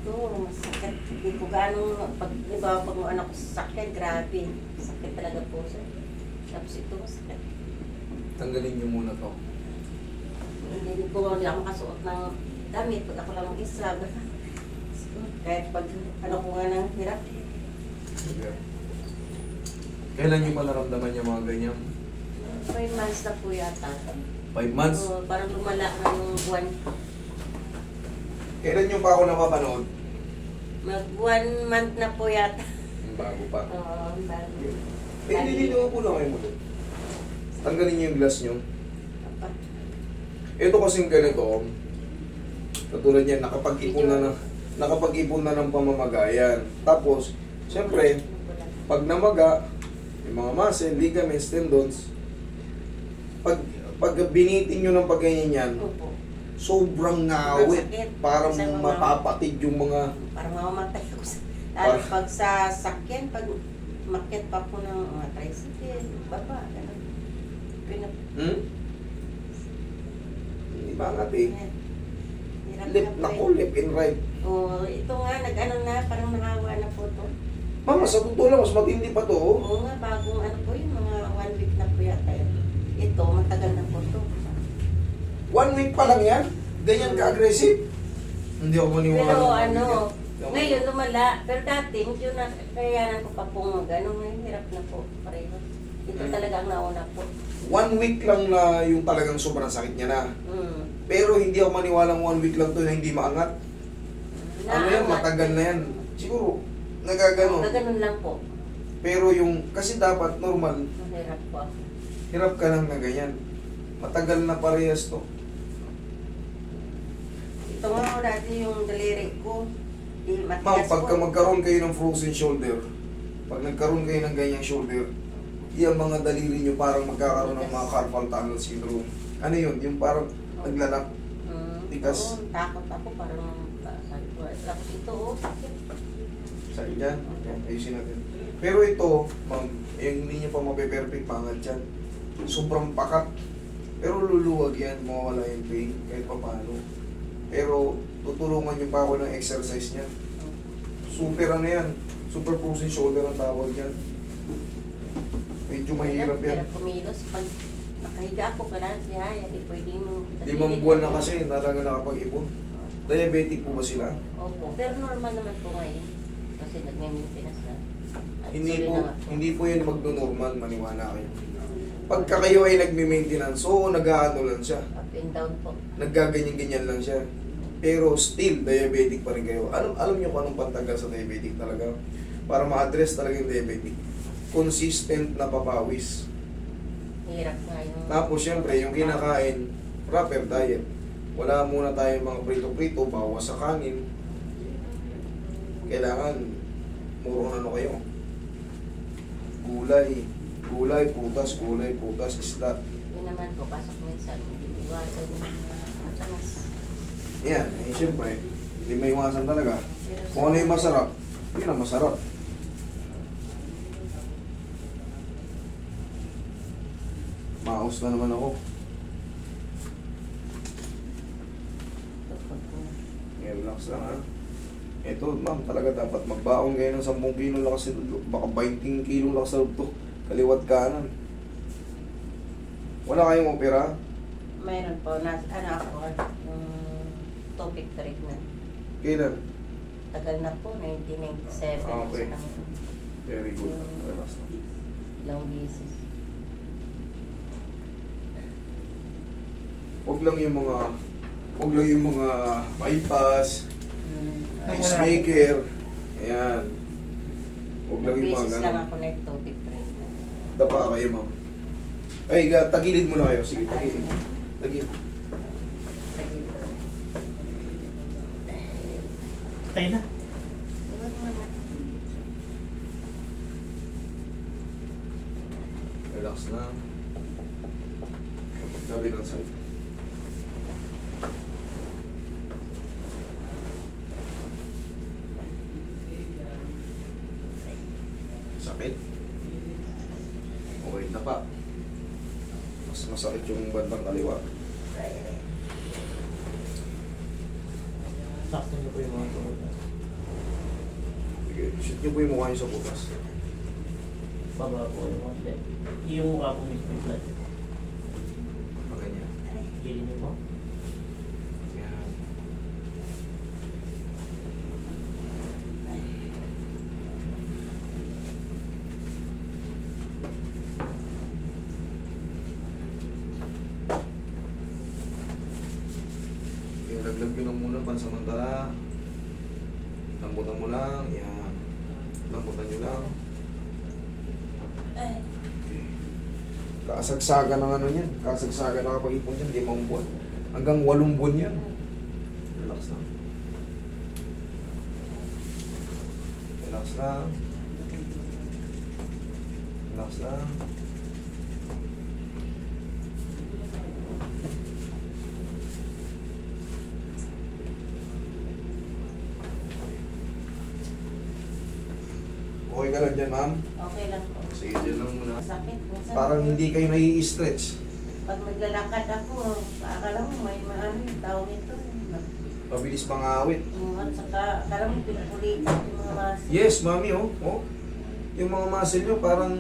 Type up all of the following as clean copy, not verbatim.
ito, masakit. Hindi ko gaano, pag, iba, pag ano ko sakit, grabe. Sakit talaga po siya. Tapos ito, masakit. Tanggalin niyo muna to. Hindi ako makasuot ng damit pag ako lang mag-isa. Kahit pag ano ko nga ng hirap. Sige. Kailan niyo pa naramdaman yung mga ganyan? 5 months na po yata. 5 months? So, parang lumala na yung buwan. Kailan niyo pa ako napapanood? Mag 1 month na po yata. Bago pa. Oo, bago. Hindi po lang kayo muna. Tanggalin niyo yung glass niyo. Apa. Ito kasing ganito, katulad niyan, nakapag-ipon na ng pamamagayan. Tapos, siyempre, pag namaga, yung mga muscle, ligaments, tendons, pag binitin nyo ng pagganyan yan, Opo. sobrang ngawit. Masakit. Parang Sa mga- mapapatid yung mga... Parang mamamatay ako sa... Lalo pag sa sakyan, pag makit pa po ng mga tricycle, baba, gano'n. Hmm? Hindi ba nga, eh? Hirap Lip, na po naku, eh. lip and right. Oo, ito nga, nag-ano na, parang nakawa na po to. Mama, sa totoo lang, mas matindi pa to. Oh. Oo nga, bagong ano po yun, mga 1 week na po yata yun. Ito, matagal na po to. 1 week pa lang yan? Ganyan ka-aggressive? Hindi ako maniwala. Pero ano, ngayon lumala. Pero dati, medyo na, kayanan ko pa po mag-ano, ngayon hirap na po pareho. Ito talaga ang nauna po. 1 week lang na yung talagang sobrang sakit niya na. Mm. Pero hindi ako maniwalang 1 week lang to na hindi maangat. Ano yan, matagal na yan. Siguro, nagagano. Gaganon lang po. Pero yung, kasi dapat normal, Mahirap po ako. hirap ka lang na ganyan. Matagal na parehas to. Ito nga dati yung daliri ko. Ma'am, Matigas pagka po. magkaroon kayo ng frozen shoulder, pag nagkaroon kayo ng ganyang shoulder, yung mga daliri nyo parang magkakaroon ng mga carpal tunnel syndrome. Ano yun? Yung parang naglalak. Tigas. Oo, takot ako parang sabi ko. Tapos ito, sakit. Sakit yan. Yan, ayusin natin. Pero ito, ma'am, yung hindi nyo pa mape-perfect pangat yan. Sobrang pakat. Pero luluwag yan, mawawala yung pain kahit pa paano. Pero tutulungan nyo pa ako ng exercise niya. Super ano yan. Super frozen shoulder ang tawag yan. Medyo mahirap yan. Hirap kumilos. Pag nakahiga ako, kailangan siya, hindi pwedeng... 5 buwan na kasi, talaga nakapag-ipon. Diabetic po ba sila? Opo. Pero normal naman po ngayon. Kasi nag-maintenance na. At Hindi sorry po, na nga. hindi po yan magno-normal, maniwala kayo. Pagka kayo ay nagme-maintenance, so nag-aano lang siya. Up and down po. Naggaganyan-ganyan lang siya. Pero still, diabetic pa rin kayo. Alam niyo kung anong pantanggal sa diabetic talaga? Para ma-address talaga yung diabetic. Consistent na papawis. Hirap nga yung... Tapos syempre, yung kinakain, proper diet. Wala muna tayong mga prito-prito, bawas sa kanin. Kailangan, murong ano kayo. Gulay, prutas, isda. Yun naman po, pasok minsan. Iwasan yung mga matalas. Yan, eh syempre, hindi may iwasan talaga. Pero Kung ano yung masarap, yun ang masarap. Maos na naman ako. Okay, relax lang ha. Ito, ma'am, talaga dapat magbaon kayo ng 10 kilo lang kasi baka 20 kilo lang sa loob to. Kaliwat kanan. Wala kayong opera? Mayroon po, ano ako, topic treatment. Kailan? Tagal na po, 1997. Okay. Sa nang Very good. Relax lang. ilang beses. Huwag lang yung mga bypass, pacemaker. Ayan. Huwag lang yung mga Beses lang ganun. ako nag-topic treatment. Dapa kayo, ma'am. Ay, tagilid mo na kayo. Sige, tagilid. Tagilid. Sige. Tayo na. Iwan mo na. Relax na. Sabi ng side. Sakit. Okay na pa. Mas masakit yung bandang kaliwa. Sakto niyo po yung mga tuhod. Good. Shoot niyo po yung mukha niyo sa butas. Baba po yung konti. Yung mukha po mismo yung flat. Maganyan. Gilin niyo po. Yan. Yung laglag yun lang muna pansamantala. Lambutan mo lang. Yan. Lambutan nyo lang. Ay. Kasagsagan ng ano yan. Kasagsagan na kapag ipon yan. 5 buwan. Hanggang 8 buwan yan. Relax lang. Relax lang. Relax lang. Okay ka lang dyan, ma'am? Okay lang po. Sige, dyan lang muna. Masakit. Minsan Parang po, hindi kayo nai-stretch. pag maglalakad ako, akala mo may maano yung tao nito. Mabilis mangawit. At saka, akala mo pinupulitan yung mga muscle. Yes, mami, oh. Oh. Yung mga muscle nyo, parang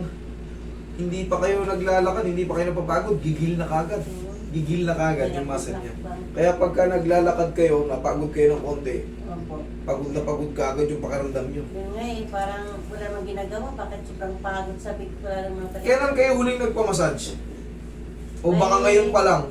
hindi pa kayo naglalakad, hindi pa kayo napapagod, gigil na kagad. Gigil na kagad yung muscle niya. Kaya pagka naglalakad kayo, napagod kayo ng konti, Opo. pagod na pagod ka agad yung pakiramdam nyo. Yun nga eh, parang wala mang ginagawa, bakit sobrang pagod sabi ko wala naman pala. Kailan kayo huling nagpamassage? O baka Ay. ngayon pa lang?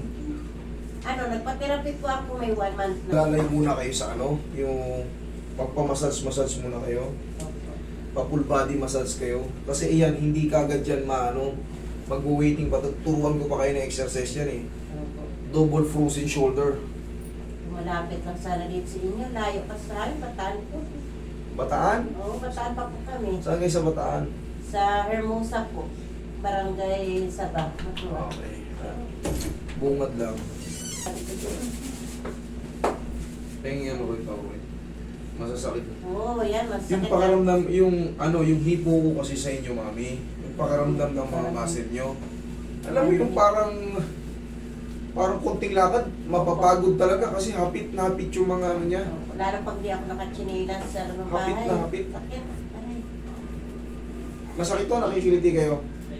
Ano, nagpa-therapy po ako may 1 month na. Lalay muna kayo sa ano, yung pagpamassage muna kayo. Opo. Pa-full body massage kayo. Kasi iyan, hindi kagad yan maano, mag-waiting pa. Turuan ko pa kayo ng exercise yan eh. Opo. Double frozen shoulder. Malapit lang sana dito sa inyo, layo ka sa akin, Bataan po. Bataan? Oo, Bataan pa po kami. Saan kayo sa Bataan? Sa Hermosa po, Barangay Sabah. Matuwa. Okay. Bungad lang. Tingin ano rin pa masasakit. Oo, yan, masakit. Yung pakaramdam, yung ano, yung hipo ko kasi sa inyo, mami. Yung pakaramdam ng mga muscle nyo. Alam mo yung parang konting lakad, mapapagod talaga kasi hapit na hapit yung mga ano niya. Lalo pag di ako nakachinelas sa ano Hapit bahay. na hapit. Sakit. Aray. Masakit to, nakikiliti kayo.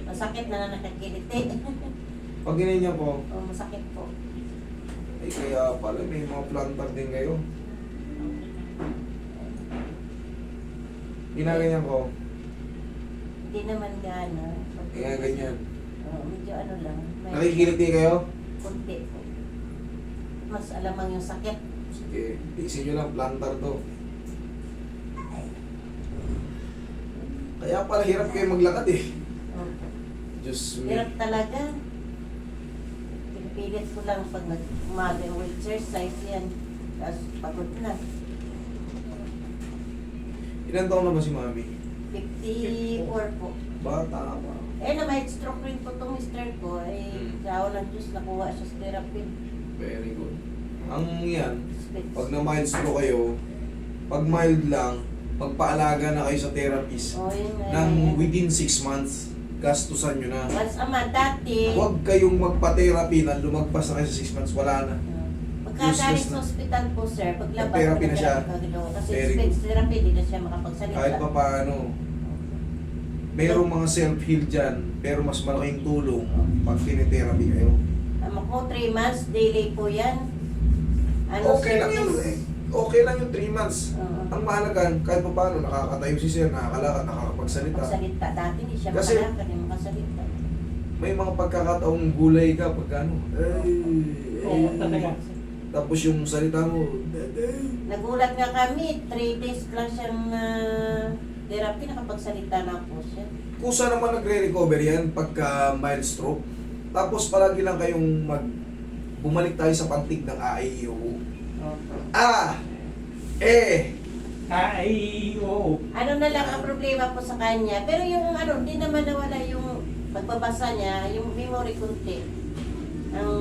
Masakit na nakakiliti. Pag ginanyan ko, Oo, masakit po. ay kaya pala may mga plantar din kayo. Ginaganyan ko, Hindi naman gana. ganyan. Oo, medyo ano lang. May Nakikiliti kayo? Kunti po. Mas alamang yung sakit. Sige, tiisin nyo lang, plantar to. Kaya pala hirap kayo maglakad eh. Oo. Diyos me. Hirap talaga. Pinipilit ko lang pag umaga yung exercise yan. Tapos pagod na. Ilan taon na ba si mami? 54 po. Bata pa. Eh na may stroke rin po itong mister ko. Eh, sa ng Diyos nakuha siya sa therapy. Very good. Ang yan, Spits. pag na-mild stroke kayo, pag mild lang, pagpaalaga na kayo sa therapist, Oh, yun nga. nang within 6 months, gastusan nyo na. Once a month, dati. Huwag kayong magpa-therapy na lumagpas na kayo sa 6 months, wala na. Pagkagaling Useless na. sa hospital po, sir, paglabas Nag-therapy na siya. Kasi Very speech therapy, hindi na siya makapagsalita. Kahit pa paano, merong mga self-heal dyan, pero mas malaking tulong pag tinitherapy kayo. Tama ko, 3 months, daily po yan. Ano, Okay lang yun eh. Okay lang yung 3 months. Oo. Ang mahalaga, kahit pa paano, nakakatayo si sir, nakakalakad, nakakapagsalita. Magsalita. Dati hindi siya Kasi- makalakad, hindi makasalita. May mga pagkakataong gulay ka pag ano, Oo, talaga. tapos yung salita mo, Nagulat nga kami, 3 days lang siyang therapy, nakapagsalita na po siya. kusa naman nagre-recover yan pagka mild stroke. Tapos palagi lang kayong bumalik tayo sa pantig ng AIO. Opo. Ay, oo. Ano na lang ang problema po sa kanya, pero yung ano, hindi naman nawala yung pagbabasa niya, yung memory kunti. Ang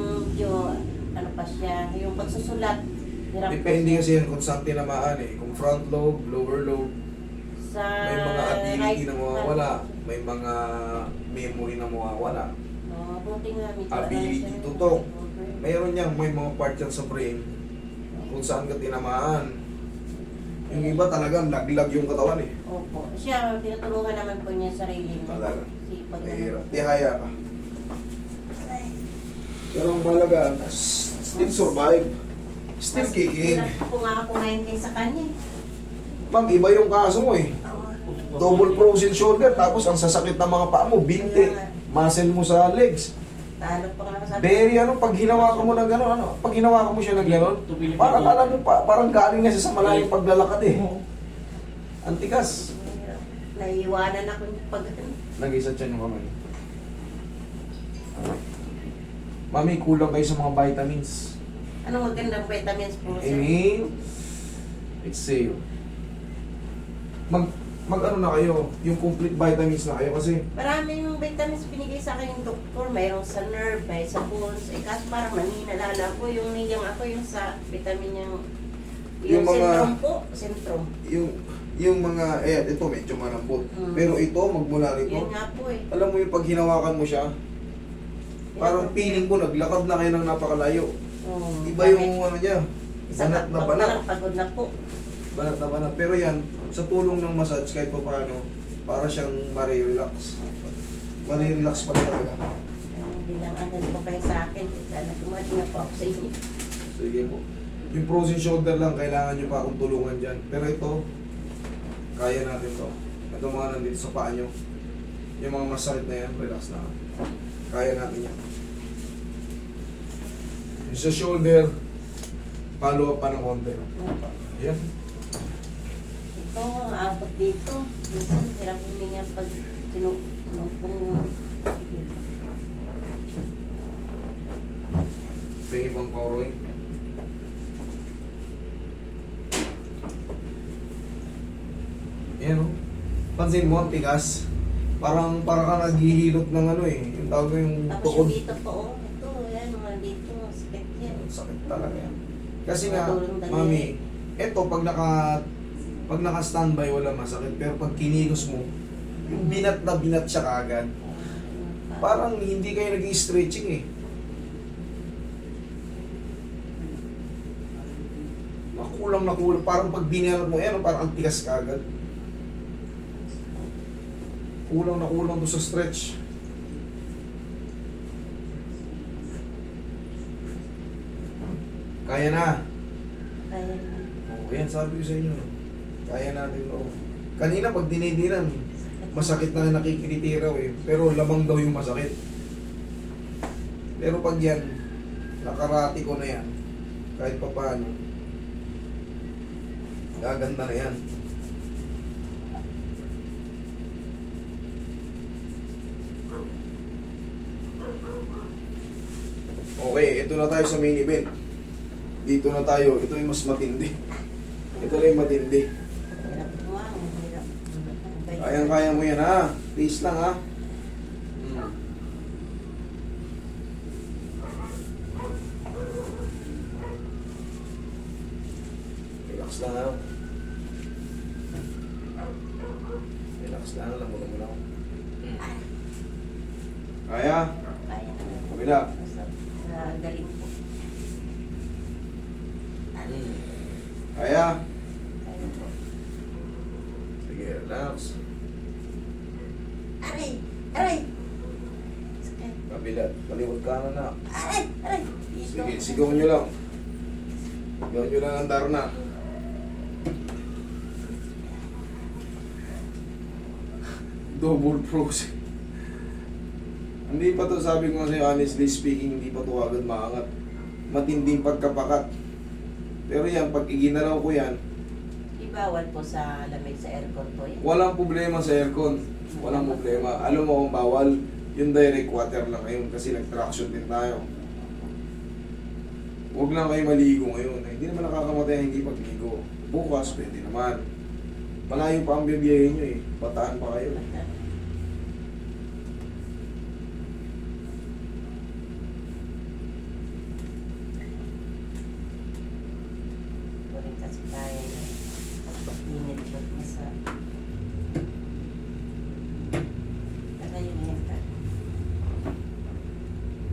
ano pa siya, yung pagsusulat. hirap po Depende siya. kasi yan kung saan tinamaan eh. Kung front lobe, lower lobe, Sa may mga ability right na mawawala, may mga memory na mawawala. Buti nga, medyo Ability ano siya. tutok. Mayroon niyang may mga part yan sa brain kung saan ka tinamaan. Yung iba talagang laglag yung katawan eh. Opo. Siya, tinutulungan naman po niya sa sarili niya. Talaga. Sipag Mahirap. naman. Tihaya ka. Pero ang malaga, still survive. Still kicking. Hirap po nga ako ngayon kay sa kanya. Ma'am, iba yung kaso mo eh. Double frozen shoulder, tapos ang sasakit ng mga paa mo, binte, muscle mo sa legs. Talo pa nga sabi. Very ano, pag hinawakan mo ng gano'n, ano, pag hinawakan mo siya ng gano'n, parang alam mo pa, parang galing na siya sa malayong paglalakad eh. Antikas. Naiiwanan ako pag Lagay sa tiyan yung kamay. Mami, kulang kayo sa mga vitamins. anong magandang vitamins po sir? Inhale. Exhale. Mag ano na kayo, yung complete vitamins na kayo kasi Marami yung vitamins binigay sa akin yung doktor. Mayroong sa nerve, may sa bones. Eh kaso parang naninalala ko yung niyang ako yung sa vitamin yung Yung mga- syndrome po. Syndrome. yung mga, ito medyo malambot. Mm. Pero ito, magmula rito, Yun nga po eh. alam mo yung pag hinawakan mo siya, parang feeling ko naglakad na kayo ng napakalayo. Iba yung ano niya, banat na banat. Pagod na po. Banat na banat. Pero yan, sa tulong ng massage kahit pa paano, para siyang marirelax. Marirelax pa talaga. Hindi lang ano po kayo sa akin. Sana tumating na po ako sa inyo. Sige po. Yung frozen shoulder lang, kailangan nyo pa akong tulungan dyan. Pero ito, kaya natin to. Ito mga nandito sa paa nyo. Yung mga masakit na yan, relax na. Kaya natin yan. Yung sa shoulder, follow up pa ng konti. Yan. Ito, abot dito. Minsan, hirap huminga pag tinupong. Ito yung ibang pauroy. Yan o. Pansin mo, ang tigas. Parang ka naghihilot ng ano eh. Yung tawag ko yung Tapos tukod. yung dito po, oh. Ito, yan, mga dito. Sakit yan. Sakit talaga yan. Kasi nga, Madulong dali. mami, eto pag naka-standby wala masakit. Pero pag kinilos mo, yung binat na binat siya kaagad. Parang hindi kayo nag-i-stretching eh. Nakulang. Parang pag binanat mo yan, parang ang tigas kaagad. Kulang to sa stretch. Kaya na. Kaya na. Oh, yan sabi ko sa inyo. Kaya natin to. Kanina pag dinidinan, masakit na nakikitiraw eh. Pero lamang daw yung masakit. Pero pag yan, nakarati ko na yan, kahit pa paano, gaganda na yan. Okay, ito na tayo sa main event. Dito na tayo. Ito yung mas matindi. Ito na yung matindi. Hirap buwang, hirap. Kaya mo yan ha. Please lang ha. Relax lang ha. Relax lang. Lamot mo lang. Kaya? Kaya na. Kabila. Basta, galing po. Kaya? Kaya po. Sige, relax. Aray! Aray! Sakit. Kabila. Kaliwat ka na. Aray! Aray! Dito. Sige, sigaw nyo lang. Sigaw nyo lang ang darna. Double frozen. Hindi pa to, sabi ko nga sa'yo, honestly speaking, hindi pa to agad maangat. Matinding pagkapakat. Pero yan, pag iginalaw ko yan, Ibawal po sa lamig sa aircon po yan. walang problema sa aircon. Walang problema. Alam mo kung bawal, yung direct water lang ngayon kasi nag-traction din tayo. Huwag lang kayo maligo ngayon. Hindi naman nakakamatay ang hindi pagligo. Bukas, pwede naman. Malayo pa ang bibiyahin nyo eh. Bataan pa kayo. Rin kasi kaya na. Init po sa... Tara yun na yan ka.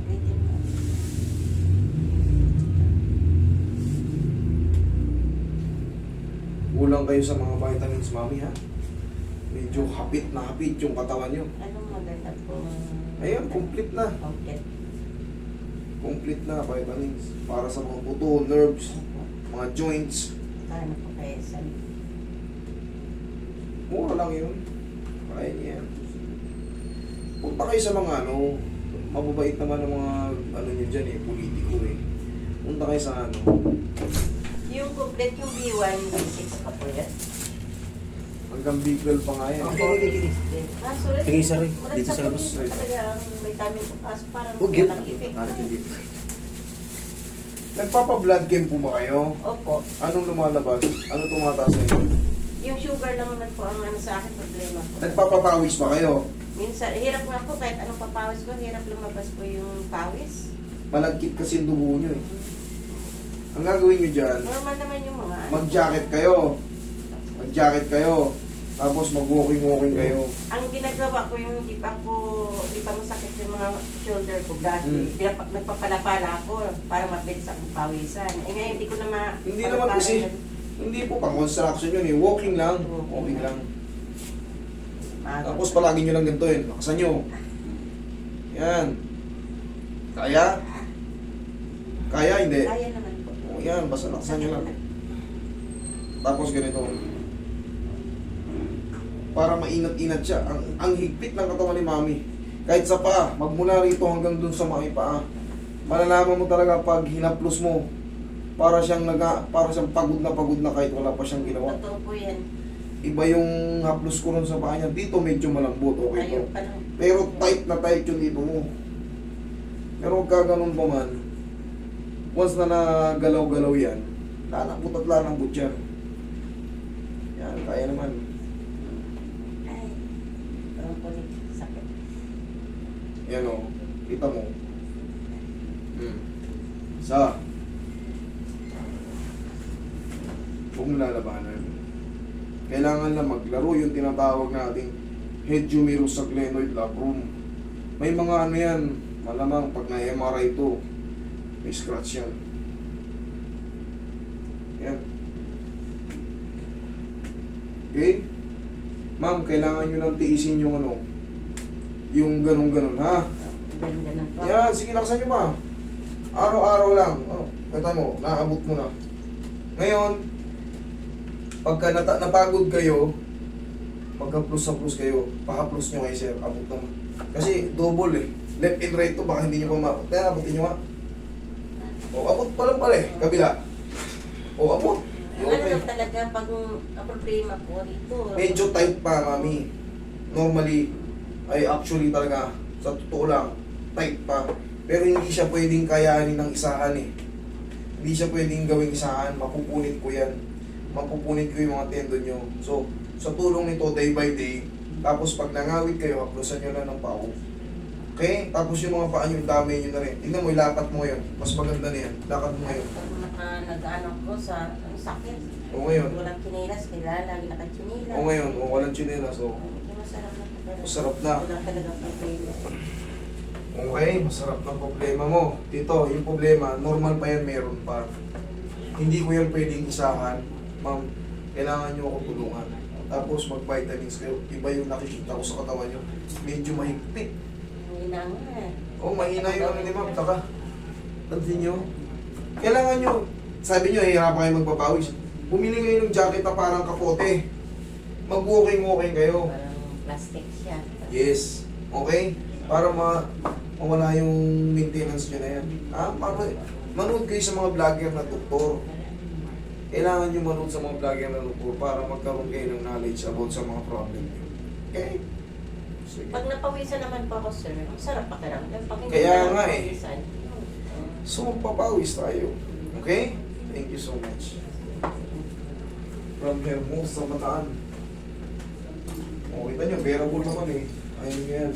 Pwede po. Kulang Kulang kayo sa mga vitamins, mami, ha? Medyo hapit na hapit yung katawan nyo. Anong maganda po? Ayan, complete na. Okay. Complete na vitamins. Para sa mga buto, nerves, mga joints. Kano po kayo sa... Mura lang yun. Kaya niya yan. Punta kayo sa mga ano, mababait naman ang mga ano nyo dyan eh, politiko eh. Punta kayo sa ano. Yung complete yung B1, B6 pa po yan. Hanggang Bicol pa nga yan. Kaso rin, Tingin sa rin, walang dito sa sakit labas. dito talaga ang vitamin ko. Kaso parang Ugit. walang effect. Nagpapa-blood camp po ba kayo? Opo. Anong lumalabas? Ano tumataas sa inyo? Yung sugar lang naman po ang ano sa akin problema po. Nagpapapawis ba kayo? Minsan, hirap nga po kahit anong papawis ko, hirap lumabas po yung pawis. Malagkit kasi yung dugo nyo eh. Ang gagawin nyo dyan, Normal naman yung mga ano. mag-jacket kayo. Mag-jacket kayo. Tapos mag-walking-walking kayo. Ang ginagawa ko yung di pa masakit yung mga shoulder ko dati. Nagpapalapala ako para mabilis akong pawisan. Eh ngayon hindi ko na Hindi naman kasi, hindi po pang construction yun eh. Walking lang. Walking lang. Tapos palagi nyo lang ganito yun. Lakasan nyo. Yan. Kaya? Kaya hindi? Kaya naman po. O yan, basta lakasan nyo lang. Tapos ganito. Para mainat-inat siya. Ang higpit ng katawan ni mami. Kahit sa paa, magmula rito hanggang dun sa mga paa. Malalaman mo talaga pag hinaplos mo. Para siyang pagod na kahit wala pa siyang ginawa. Totoo po yan. Iba yung haplos ko ron sa paa niya. Dito medyo malambot, okay to. Ayaw pa lang. Pero tight na tight yung dito mo. Pero huwag ka ganun pa man. Once na nagalaw-galaw yan, lalambot at lalambot yan. Yan, kaya naman. Ay, parang po sakit. Yan o, kita mo. Sa huwag mo lalabanan. Kailangan lang maglaro yung tinatawag nating head humerus sa glenoid labrum. May mga ano yan, malamang pag na-MRI ito, may scratch yan. Yan. Okay? Ma'am, kailangan nyo lang tiisin yung ano, yung ganun-ganun, ha? Ganda na po. Yan, sige, laksan nyo pa. Araw-araw lang. Oh, kita mo, naabot mo na. Ngayon, pagka napagod kayo, magka-plus kayo, pakaplos nyo kay sir, abot naman. Kasi double eh. Left and right to, baka hindi nyo pa maabot. Kaya abutin nyo nga. O, abot pa lang pala eh, kabila. O, abot. Ano lang talaga pag ang problema po dito. Medyo tight pa, mami. Normally, ay actually talaga, sa totoo lang, tight pa. Pero hindi siya pwedeng kayanin ng isahan eh. Hindi siya pwedeng gawing isahan, mapupunit ko yan. Mapupunit ko yung mga tendon nyo. So, sa tulong nito, day by day, tapos pag nangawit kayo, haplosan nyo na ng pao. Okay? Tapos yung mga paa nyo, dami nyo na rin. Tingnan mo, ilapat mo ngayon. Mas maganda na yan. Lakad mo ngayon. Pag nag-ano ko sa ang sakit. O ngayon. Walang kinilas, kailangan lagi nakachinilas. O ngayon, o walang chinelas. O, Hindi masarap na po. masarap na. Wala talaga problema. Okay, masarap ng problema mo. Dito, yung problema, normal pa yan, meron pa. Hindi ko yan pwedeng isahan. Ma'am, kailangan nyo akong tulungan. Tapos mag-vitamins kayo. Iba yung nakikita ko sa katawan nyo. Medyo mahigpit. Hindi na nga. Oh, mahina yung ano ni ma'am. Taka. Tansin nyo. Kailangan nyo, sabi nyo, hihirapan kayo magpapawis. Bumili kayo ng jacket na parang kapote. Mag-walking-walking kayo. Parang plastic siya. Yes. Okay? Para mawala yung maintenance nyo na yan. Manood kayo sa mga vlogger na doktor. Kailangan nyo manood sa mga vlogger na doktor para magkaroon kayo ng knowledge about sa mga problem nyo. Okay? Sige. Pag napawisan naman po ako, sir, masarap pakiramdam. Pag hindi Kaya na nga eh. napawisan, So magpapawis tayo. Okay? Thank you so much. From Hermosa, Bataan. O, kita nyo, bearable naman eh. Ayun yan.